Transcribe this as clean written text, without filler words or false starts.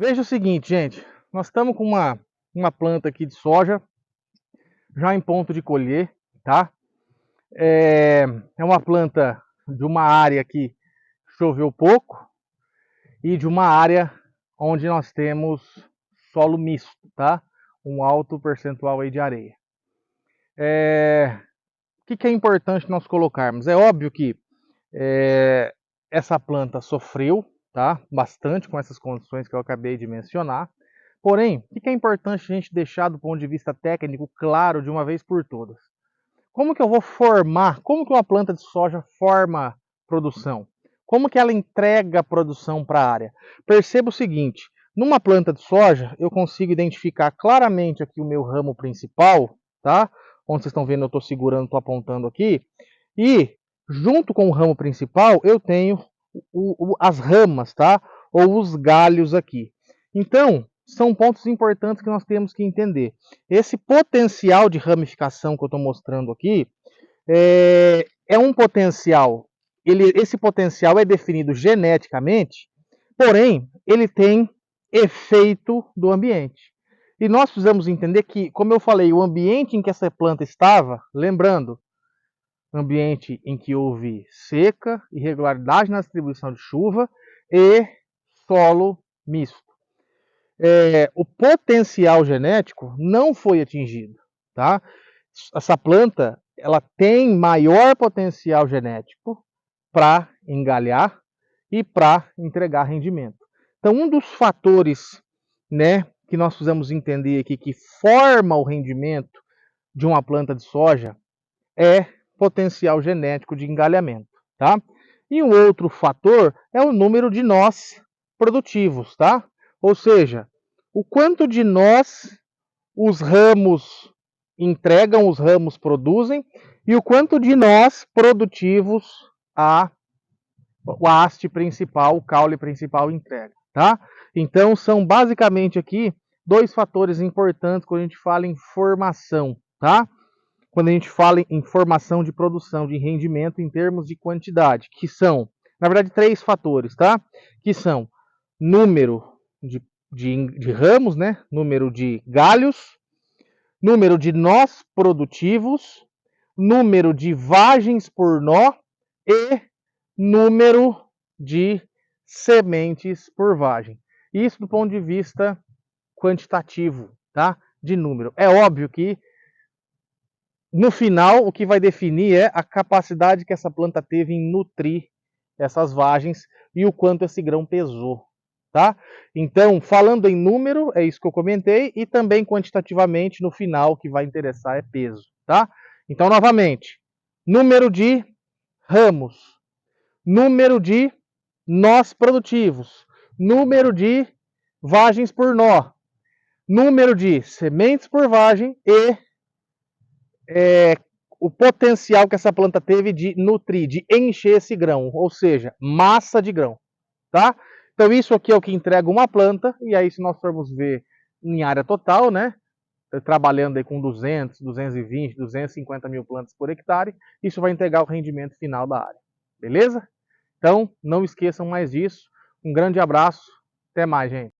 Veja o seguinte, gente, nós estamos com uma planta aqui de soja, já em ponto de colher, tá? É uma planta de uma área que choveu pouco e de uma área onde nós temos solo misto, tá? Um alto percentual aí de areia. O que é importante nós colocarmos? É óbvio que essa planta sofreu, tá? Bastante com essas condições que eu acabei de mencionar. Porém, o que é importante a gente deixar do ponto de vista técnico claro de uma vez por todas? Como que eu vou formar, como que uma planta de soja forma produção? Como que ela entrega produção para a área? Perceba o seguinte, numa planta de soja, eu consigo identificar claramente aqui o meu ramo principal, tá? Onde vocês estão vendo, eu estou segurando, estou apontando aqui. E, junto com o ramo principal, eu tenho as ramas, tá? Ou os galhos aqui. Então, são pontos importantes que nós temos que entender. Esse potencial de ramificação que eu estou mostrando aqui é um potencial. Esse potencial é definido geneticamente, porém, ele tem efeito do ambiente. E nós precisamos entender que, como eu falei, o ambiente em que essa planta estava, lembrando, ambiente em que houve seca, irregularidade na distribuição de chuva e solo misto. O potencial genético não foi atingido, tá? Essa planta, ela tem maior potencial genético para engalhar e para entregar rendimento. Então, um dos fatores, né, que nós precisamos entender aqui que forma o rendimento de uma planta de soja é potencial genético de engalhamento, tá? E um outro fator é o número de nós produtivos, tá? Ou seja, o quanto de nós os ramos entregam, os ramos produzem, e o quanto de nós produtivos o haste principal, o caule principal entrega, tá? Então são basicamente aqui dois fatores importantes quando a gente fala em formação, tá? Quando a gente fala em formação de produção, de rendimento em termos de quantidade, que são, na verdade, três fatores, tá? Que são número de ramos, né? Número de galhos, número de nós produtivos, número de vagens por nó e número de sementes por vagem. Isso do ponto de vista quantitativo, tá? De número. É óbvio que no final o que vai definir é a capacidade que essa planta teve em nutrir essas vagens e o quanto esse grão pesou, tá? Então, falando em número, é isso que eu comentei, e também quantitativamente, no final, o que vai interessar é peso, tá? Então, novamente, número de ramos, número de nós produtivos, número de vagens por nó, número de sementes por vagem e o potencial que essa planta teve de nutrir, de encher esse grão, ou seja, massa de grão, tá? Então isso aqui é o que entrega uma planta, e aí se nós formos ver em área total, né, trabalhando aí com 200, 220, 250 mil plantas por hectare, isso vai entregar o rendimento final da área, beleza? Então não esqueçam mais disso, um grande abraço, até mais, gente.